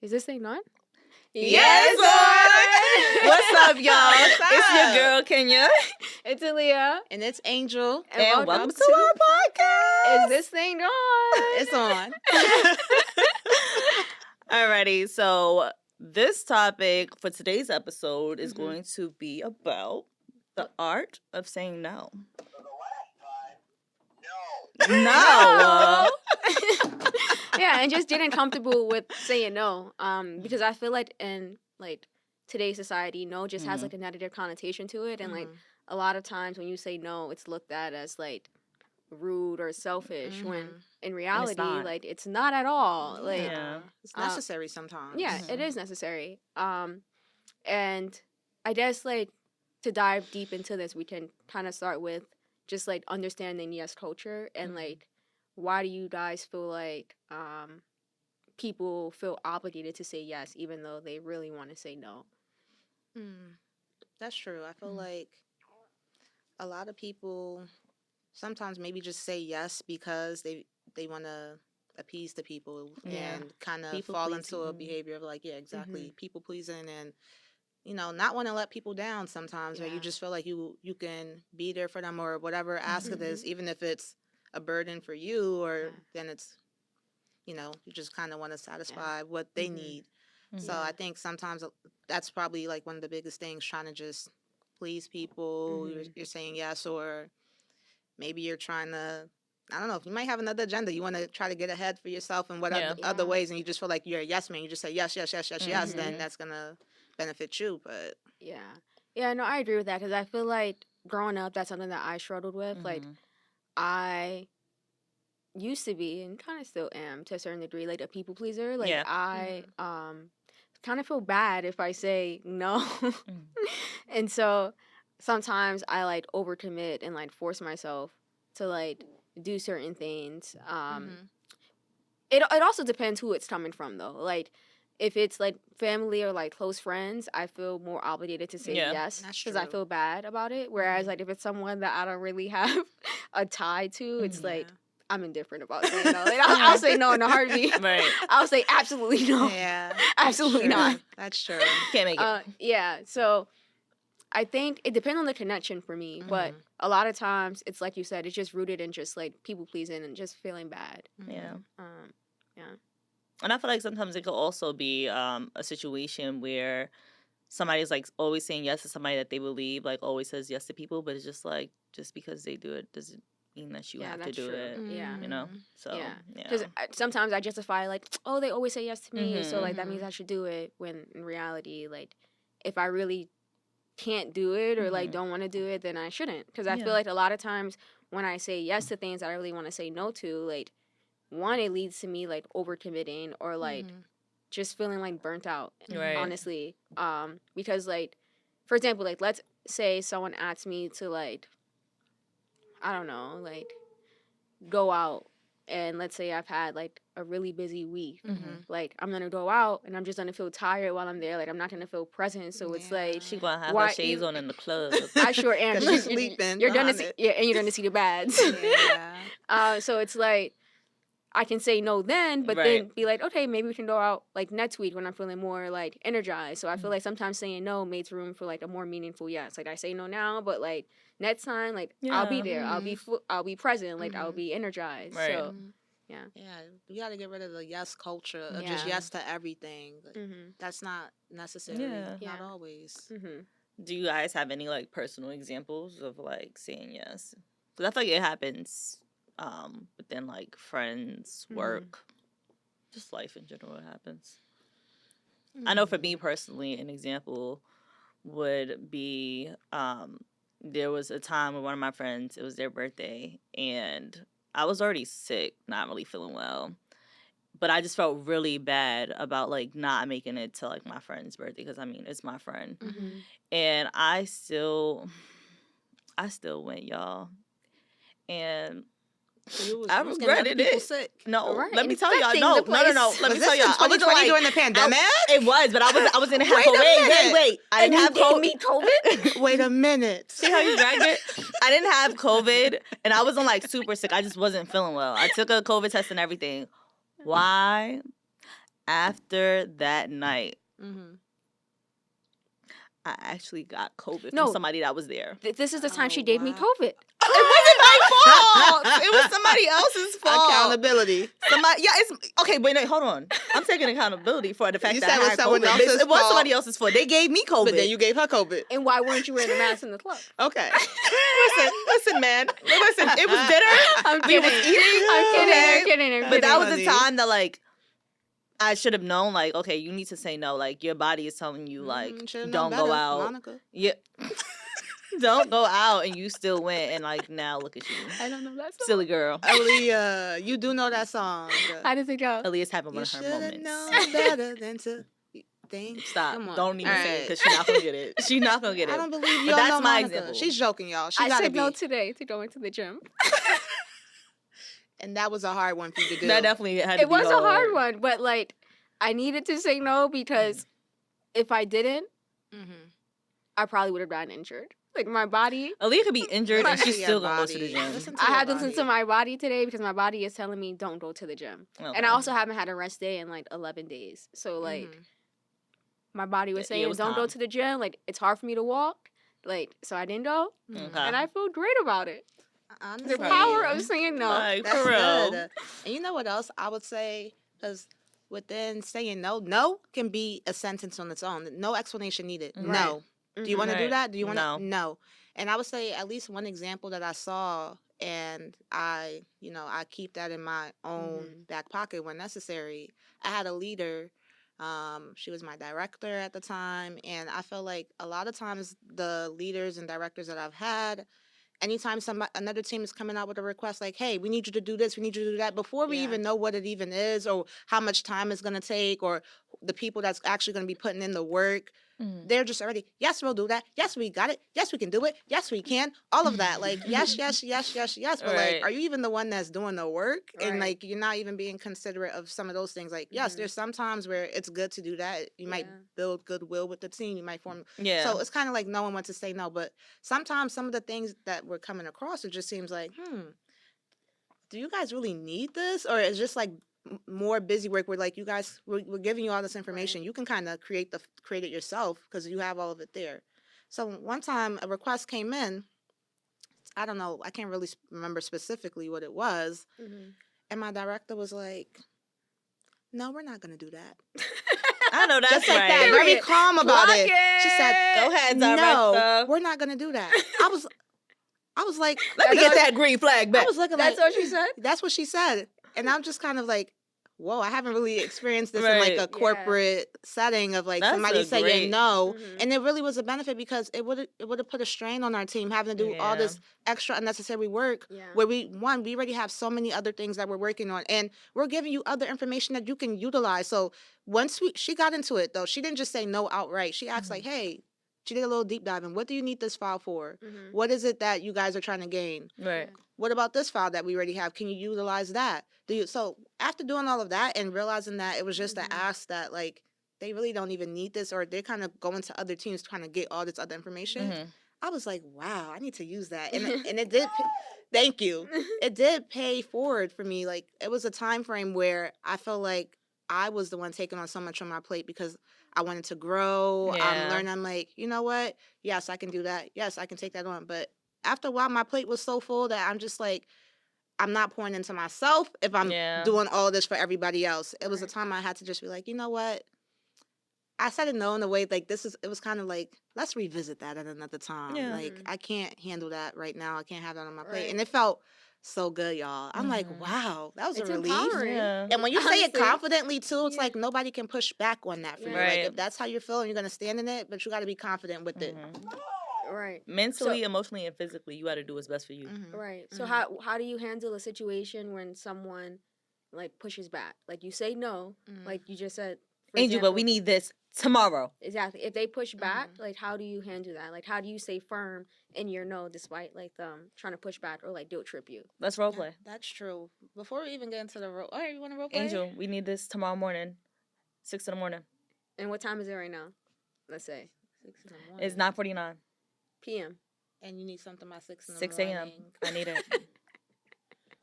Is this thing on? Yes, Lord. What's up, y'all? It's your girl, Kenya. It's Aaliyah. And it's Angel. And welcome to our podcast. Is this thing on? It's on. Alrighty, so this topic for today's episode is going to be about the art of saying no. No. Yeah, and just getting comfortable with saying no. Because I feel like in today's society, no just has like a negative connotation to it, and like a lot of times when you say no, it's looked at as like rude or selfish when in reality it's not at all. Like it's necessary sometimes. Yeah, it is necessary. And I guess like to dive deep into this, we can kind of start with just like understanding yes culture and like why do you guys feel like people feel obligated to say yes even though they really want to say no? That's true. I feel like a lot of people sometimes maybe just say yes because they want to appease the people and kind of fall into a behavior of like, people pleasing and not want to let people down sometimes, or you just feel like you can be there for them or whatever ask it is, even if it's a burden for you, or then it's, you just kind of want to satisfy what they need. So I think sometimes that's probably like one of the biggest things, trying to just please people. You're saying yes, or maybe you're trying to, I don't know, if you might have another agenda. You want to try to get ahead for yourself in other ways, and you just feel like you're a yes man. You just say yes, yes, yes, yes, yes, then that's going to benefit you. But no, I agree with that, because I feel like growing up, that's something that I struggled with. Like, I used to be, and kind of still am to a certain degree, like a people pleaser. Like, I kind of feel bad if I say no. And so sometimes I like overcommit and like force myself to like do certain things. It also depends who it's coming from though. Like, if it's like family or like close friends, I feel more obligated to say yes because I feel bad about it. Whereas like if it's someone that I don't really have a tie to, it's like I'm indifferent about saying no. Like, I'll say no in a heartbeat. Right. I'll say absolutely no. Yeah. Absolutely not. That's true. Can't make it. So I think it depends on the connection for me, but a lot of times it's like you said, it's just rooted in just like people pleasing and just feeling bad. Yeah. And I feel like sometimes it could also be a situation where somebody's like always saying yes to somebody that they believe like always says yes to people, but it's just like just because they do it doesn't mean that you have to do it. Yeah. So because sometimes I justify like, oh, they always say yes to me, so like that means I should do it. When in reality, like if I really can't do it or like don't want to do it, then I shouldn't. Because I feel like a lot of times when I say yes to things that I really want to say no to, like one, it leads to me like overcommitting or like just feeling like burnt out. Right. Honestly, because like for example, like let's say someone asks me to like, I don't know, like go out, and let's say I've had like a really busy week. Like I'm gonna go out and I'm just gonna feel tired while I'm there. Like I'm not gonna feel present. So it's like she gonna have her shades on in the club. I sure am. Because she's sleeping. You're gonna see, and you're gonna see the bads. So it's like I can say no then, but then be like, okay, maybe we can go out like next week when I'm feeling more like energized. So I feel like sometimes saying no makes room for like a more meaningful yes. Like I say no now, but like next time, like I'll be there. I'll be present. Like I'll be energized. Right. So we got to get rid of the yes culture of just yes to everything. That's not necessary. Not always. Do you guys have any like personal examples of like saying yes? Because I feel like it happens within like friends, work, just life in general. It happens. I know for me personally, an example would be there was a time with one of my friends, it was their birthday, and I was already sick, not really feeling well. But I just felt really bad about like not making it to like my friend's birthday, because I mean it's my friend. And I still went, y'all. And I regretted it. Sick. No, let me tell y'all. No. Let me tell y'all. I was during the pandemic. It was, but I was in a half. Wait. I didn't have COVID. Wait a minute. See how you dragged it? I didn't have COVID, and I wasn't like super sick. I just wasn't feeling well. I took a COVID test and everything. Why? after that night, Mm-hmm. I actually got COVID No. from somebody that was there. This is the time she Oh, gave me wow. COVID. It wasn't my fault. It was somebody else's fault. Accountability. Somebody, yeah, it's okay. But no, hold on. I'm taking accountability for the fact You that said I it was had someone COVID. else's It was fault. somebody else's fault. They gave me COVID. But then you gave her COVID. And why weren't you wearing a mask in the club? Okay. listen, man. Listen, it was dinner. I'm We kidding. was eating. I'm kidding. okay? I'm kidding. But that was Funny. the time that like I should have known. Like, okay, you need to say no. Like, your body is telling you like, Should've don't known go better, out. Monica. Yeah. Don't go out, and you still went, and like now look at you, I don't know that song. silly girl. Aaliyah, you do know that song. How does it go? Aaliyah's having one You of her should have moments. known better than to think. Stop. Come on. Don't even All say it right. because she's not gonna get it. She's not gonna get it. I don't believe But y'all that's know my Monica. example. She's joking, y'all. She I gotta said be. no today to going to the gym. And that was a hard one for you to do. That definitely had to It be was a hard one, but like I needed to say no because if I didn't, Mm-hmm. I probably would have gotten injured. Like my body, Aaliyah could be injured and she's Your still gonna go to the body. gym. Listen I your had to listen body. to my body today because my body is telling me don't go to the gym. Okay. And I also haven't had a rest day in like 11 days. So like Mhm. my body was Yeah, it saying was don't go time. to the gym. Like it's hard for me to walk. Like so I didn't go, Mhm. Okay. and I feel great about it. Honestly, The power of saying no. Like, that's for real. good. And you know what else I would say? Because within saying no, no can be a sentence on its own. No explanation needed. Right. No. Do you want to do Right. that? Do you want to? No. No. And I would say at least one example that I saw, and I keep that in my own Mhm. back pocket when necessary. I had a leader. She was my director at the time, and I felt like a lot of times the leaders and directors that I've had, anytime another team is coming out with a request like, hey, we need you to do this, we need you to do that, before we Yeah. even know what it even is or how much time it's going to take or the people that's actually going to be putting in the work, they're just already, yes, we'll do that. Yes, we got it. Yes, we can do it. Yes, we can. All of that. Like, yes, yes, yes, yes, yes. But Right. like, are you even the one that's doing the work? And Right. like, you're not even being considerate of some of those things. Like, yes, Mhm. there's some times where it's good to do that. You might Yeah. build goodwill with the team. You might form. Yeah. So it's kind of like no one wants to say no. But sometimes some of the things that we're coming across, it just seems like, do you guys really need this? Or it's just like more busy work where like you guys, we're giving you all this information. You can kind of create it yourself because you have all of it there. So one time a request came in. I don't know. I can't really remember specifically what it was. Mhm. And my director was like, no, we're not going to do that. I know that's Just like right. that. Very Period. calm about Clock it. She said, Go ahead, no, director. we're not going to do that. I was like, Let me get that green flag back. I was looking That's like, what she said? that's what she said. And I'm just kind of like, whoa, I haven't really experienced this in Right. like Yeah. a corporate setting of like That's somebody a saying great- no. Mhm. And it really was a benefit because it would have put a strain on our team having to do all Yeah. this extra unnecessary work Yeah. where we already have so many other things that we're working on, and we're giving you other information that you can utilize. So once she got into it though, she didn't just say no outright. She asked like, hey, she did a little deep dive in, what do you need this file for? Mhm. What is it that you guys are trying to gain? Right. What about this file that we already have? Can you utilize that? So after doing all of that and realizing that it was just Mhm. an ask that like they really don't even need this, or they're kind of going to other teams trying to get all this other information, Mhm. I was like, wow, I need to use that. And it did. Thank you. It did pay forward for me. Like it was a time frame where I felt like I was the one taking on so much on my plate because I wanted to grow. Yeah. Learn. I'm like, you know what? Yes, I can do that. Yes, I can take that on. But after a while, my plate was so full that I'm just like, I'm not pouring into myself if I'm Yeah. doing all this for everybody else. It was a Right. time I had to just be like, you know what? I said it no in a way like it was kind of like, let's revisit that at another time. Yeah. Like Mhm. I can't handle that right now. I can't have that on my plate. Right. And it felt so good, y'all. I'm like, Mhm. wow, that was It's a relief. empowering. Yeah. And when you say it Honestly. confidently too, it's Yeah. like nobody can push back on that for you. Right. Like if that's how you're feeling, you're gonna stand in it, but you gotta be confident with it. Mhm. Right. Mentally, emotionally, and physically, you got to do what's best for you. Mhm. Right. So Mhm. how do you handle a situation when someone like pushes back? Like you say no, Mhm. like you just said. For Angel, but we example- need this tomorrow. Exactly. If they push back, Mhm. like how do you handle that? Like how do you stay firm in your no despite like them trying to push back or like guilt trip you? Let's role play. That's true. Before we even get into the role, all right, you want to role play? Angel, we need this tomorrow morning, 6 in the morning. And what time is it right now? Let's say 6 in the morning. It's 9:49. PM. And you need something by 6 in the 6 morning. a.m. I need it.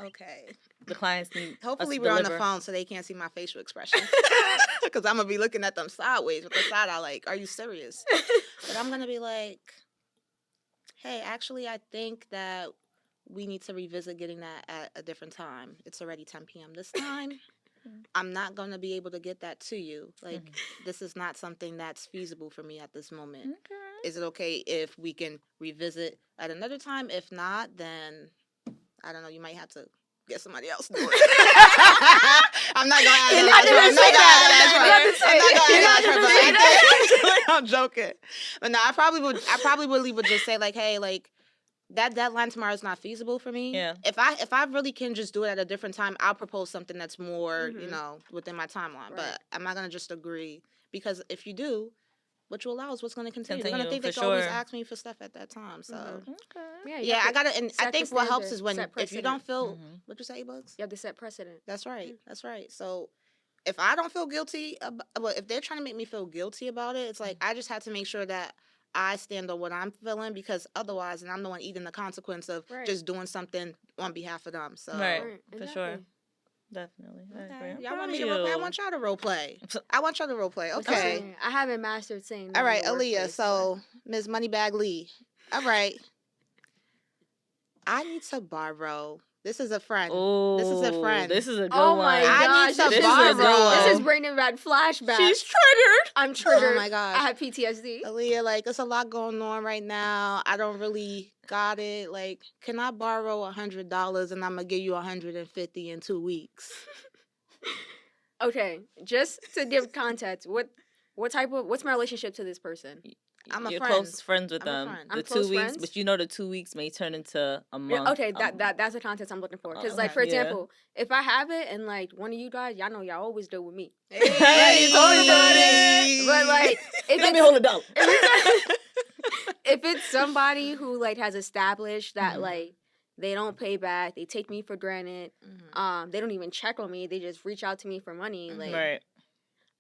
Okay. the clients need. Hopefully us to we're on the deliver. phone so they can't see my facial expression. Because I'm going to be looking at them sideways with the side eye like, are you serious? But I'm going to be like, hey, actually, I think that we need to revisit getting that at a different time. It's already 10 p.m. this time. I'm not going to be able to get that to you. Like, this is not something that's feasible for me at this moment. Okay. Is it okay if we can revisit at another time? If not, then I don't know. You might have to get somebody else to do it. I'm not going to ask her. I'm joking. But no, I probably really would just say like, hey, like, that deadline tomorrow is not feasible for me. Yeah. If I really can just do it at a different time, I'll propose something that's more, within my timeline. Right. But I'm not gonna just agree, because if you do, what you allow is what's gonna continue. They're gonna think they can always ask me for stuff at that time. So yeah, I gotta. And I think what helps is when if you don't feel what you say, Bugs. You have to set precedent. That's right. That's right. So if I don't feel guilty if they're trying to make me feel guilty about it, it's like I just have to make sure that I stand on what I'm feeling, because otherwise, and I'm the one eating the consequence of just doing something on behalf of them. So for sure, definitely. Okay. Y'all want me to role play? I want y'all to role play. I want y'all to role play. Okay. I haven't mastered saying. No. All right, Aaliyah. So Ms. Moneybag Lee. All right. I need to borrow. This is a friend. Ooh, this is a friend. This is a good one. Oh my gosh. I need to borrow. This is bringing back flashbacks. She's triggered. I'm triggered. Oh my gosh. I have PTSD. Aaliyah, like, there's a lot going on right now. I don't really got it. Like, can I borrow $100 and I'm gonna give you $150 in 2 weeks? Okay, just to give context, what's my relationship to this person? You're close friends with them. The 2 weeks, but the 2 weeks may turn into a month. Yeah, okay, that's the context I'm looking for. Because, like, for example, if I have it and, like, one of you guys, y'all know y'all always deal with me. Hey, you talking about it. But, like, let me hold $1. If it's somebody who, like, has established that, like, they don't pay back, they take me for granted, they don't even check on me, they just reach out to me for money, like,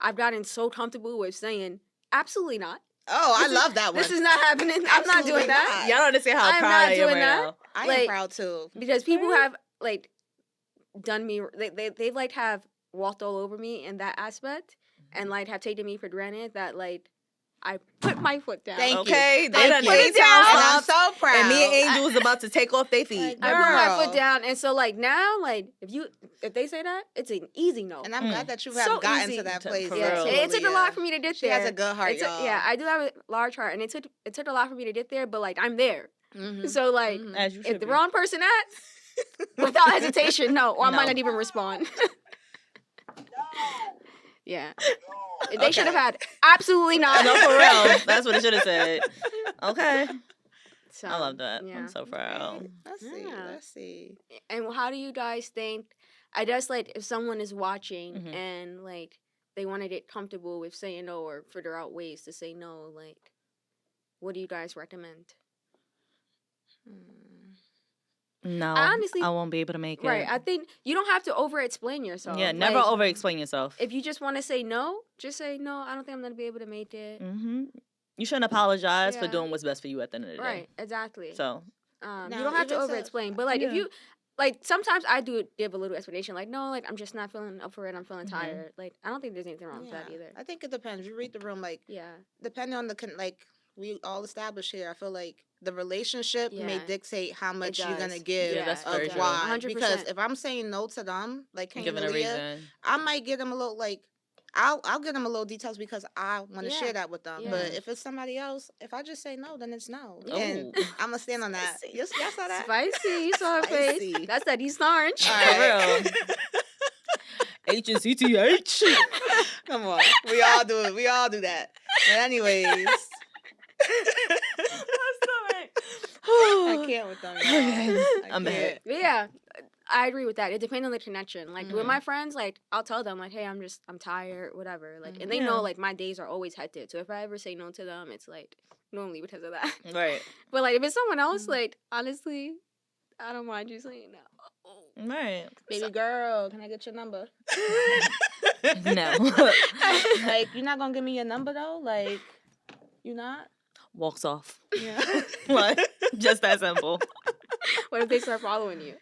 I've gotten so comfortable with saying, absolutely not. Oh, I love that one. This is not happening. I'm not doing that. Y'all don't understand how proud I am right now. I am proud too. Because people have, like, done me, they like, have walked all over me in that aspect, and, like, have taken me for granted that, like, I put my foot down. Thank you. They done put it down. And I'm so proud. And me and Angel was about to take off their feet. I put my foot down, and so, like, now, like, if they say that, it's an easy no. And I'm glad that you have gotten to that place. Yeah, it took a lot for me to get there. She has a good heart, y'all. Yeah, I do have a large heart, and it took a lot for me to get there, but, like, I'm there. So, like, if the wrong person asks, without hesitation, no, or I might not even respond. Yeah. They should have had absolutely not. No, for real. That's what it should have said. Okay. So, I love that. Yeah. I'm so proud. Let's see. And how do you guys think, I guess, like, if someone is watching and, like, they want to get comfortable with saying no or figure out ways to say no, like, what do you guys recommend? No, honestly, I won't be able to make it. Right. I think you don't have to over-explain yourself. Yeah, never like, over-explain yourself. If you just want to say no, just say no. I don't think I'm going to be able to make it. You shouldn't apologize for doing what's best for you at the end of the day. Right, exactly. So, you don't have to over-explain. But, like, if you, like, sometimes I do give a little explanation. Like, no, like, I'm just not feeling up for it. I'm feeling tired. Like, I don't think there's anything wrong with that either. I think it depends. You read the room, like, depending on like, we all established here, I feel like the relationship may dictate how much you're going to give that's of very true. why. 100%. Because if I'm saying no to them, like, giving a reason, I might give them a little, like, I'll give them a little details because I want to share that with them. Yeah. But if it's somebody else, if I just say no, then it's no. Oh. And I'm going to stand on that. Y'all saw that? Spicy. You saw her face. That's that East Orange. All right. For real. HNCTH. Come on. We all do it. We all do that. But anyways. I can't with them. I'm bad. Yeah, I agree with that. It depends on the connection. Like with my friends, like I'll tell them like, hey, I'm tired, whatever. Like, and they know like my days are always hectic. So if I ever say no to them, it's like normally because of that. Right. But like if it's someone else, like honestly, I don't mind you saying no. Right. Baby girl, can I get your number? No. Like, you're not gonna give me your number though? Like, you not? Walks off. Yeah. Like, just that simple. What if they start following you?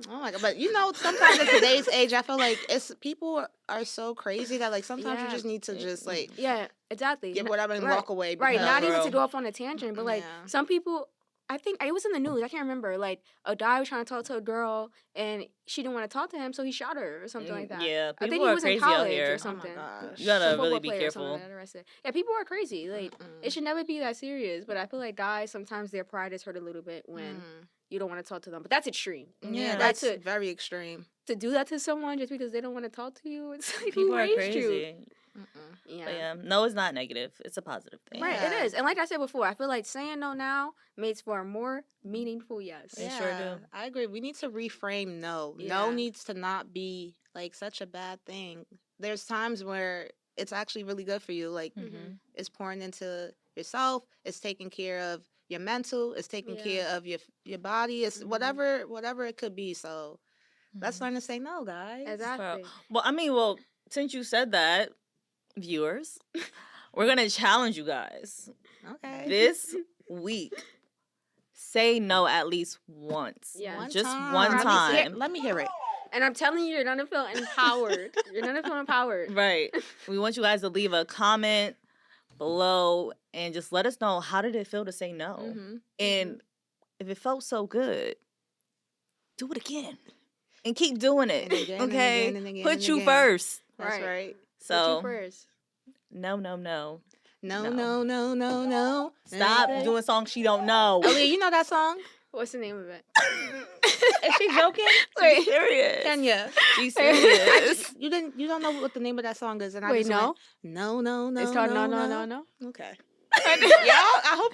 Oh my god! But you know, sometimes in today's age, I feel like people are so crazy that like sometimes you Yeah. just need to just like Yeah, exactly. get whatever and Right. walk away. Right, Because, not No, even bro. to go off on a tangent, but like Yeah. some people, I think it was in the news. I can't remember. Like a guy was trying to talk to a girl, and she didn't want to talk to him, so he shot her or something like that. Yeah, I think people he are was in crazy out college here. or oh my something. gosh, You gotta Some really football be player or something careful. like that arrested. Yeah, people are crazy. Like it should never be that serious. But I feel like guys sometimes their pride is hurt a little bit when you don't want to talk to them. But that's extreme. Yeah, That's that's very extreme. to do that to someone just because they don't want to talk to you. It's like People who are raised you? crazy. Yeah. But yeah, no, it's not negative. It's a positive thing. Right, Yeah. it is. And like I said before, I feel like saying no now makes for a more meaningful yes. They sure do. I agree. We need to reframe no. Yeah. No needs to not be like such a bad thing. There's times where it's actually really good for you. Like it's pouring into yourself. It's taking care of your mental. It's taking care of your body. It's whatever it could be. So let's learn to say no, guys. Exactly. Well, since you said that, viewers, we're gonna challenge you guys Okay. this week. Say no at least once. Yeah. Just time. one Let me see it. time. Let me hear it. And I'm telling you, you're gonna feel empowered. You're gonna feel empowered. Right. We want you guys to leave a comment below and just let us know, how did it feel to say no? And if it felt so good, do it again. And keep doing it. And again, and okay? again, and again, Put and you again. first. That's Right. right. Put you So first. no. No, No. no, no, no, no. Stop No. doing songs she don't know. Aaliyah, you know that song? What's the name of it? Is she joking? She's serious. Kenya. She's serious. You don't know what the name of that song is, and I Wait, just no? went, no. It's called No. Okay. Y'all, I hope.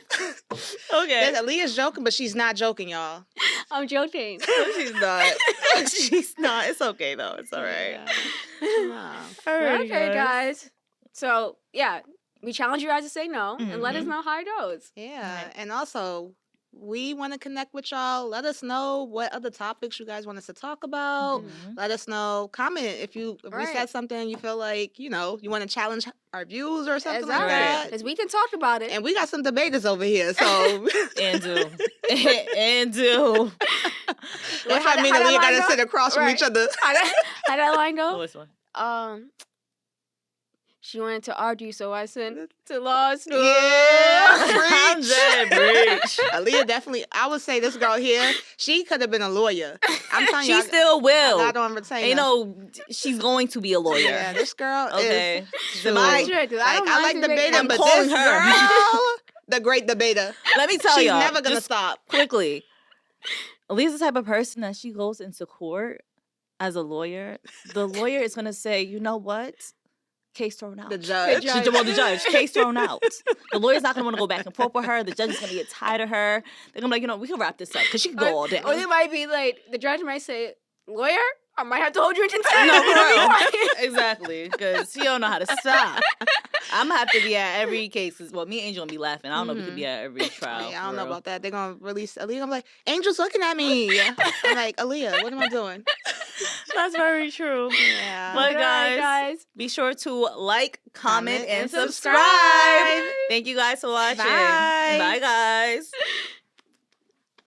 Okay. Aaliyah's joking, but she's not joking, y'all. I'm joking. She's not. She's not. It's okay though. It's all right. Yeah. Well, okay, guys. So yeah, we challenge you guys to say no and let us know how it goes. Yeah, and also we want to connect with y'all. Let us know what other topics you guys want us to talk about. Let us know. Comment if we said something you feel like you want to challenge our views or something like that. Because we can talk about it. And we got some debaters over here, so and do. That's why me and Aaliyah got to sit across from each other. How that line go? Which one? She wanted to argue, so I sent to law school. Yeah, I'm dead, breach. Aaliyah definitely. I would say this girl here, she could have been a lawyer. I'm telling you, She still will. I don't retain her. You know, she's going to be a lawyer. Yeah, this girl Okay. is. Shoot. I like debating, I'm but calling this her. girl, the great debater. Let me tell She's y'all. never gonna just stop. quickly. Aaliyah's the type of person that she goes into court as a lawyer. The lawyer is gonna say, you know what? Case thrown out. The judge. The judge. Case thrown out. The lawyer's not gonna want to go back and forth with her. The judge is gonna get tired of her. They're gonna be like, we can wrap this up because she can go all day. Or they might be like, the judge might say, lawyer, I might have to hold you in contempt. No, for real. Exactly, because she don't know how to stop. I'm gonna have to be at every case. Cause, me and Angel gonna be laughing. I don't know if we could be at every trial. I don't know about that. They're gonna release Aaliyah. I'm like, Angel's looking at me. I'm like, Aaliyah, what am I doing? That's very true. Yeah. But guys, be sure to like, comment, and subscribe. Thank you guys for watching. Bye. Bye, guys.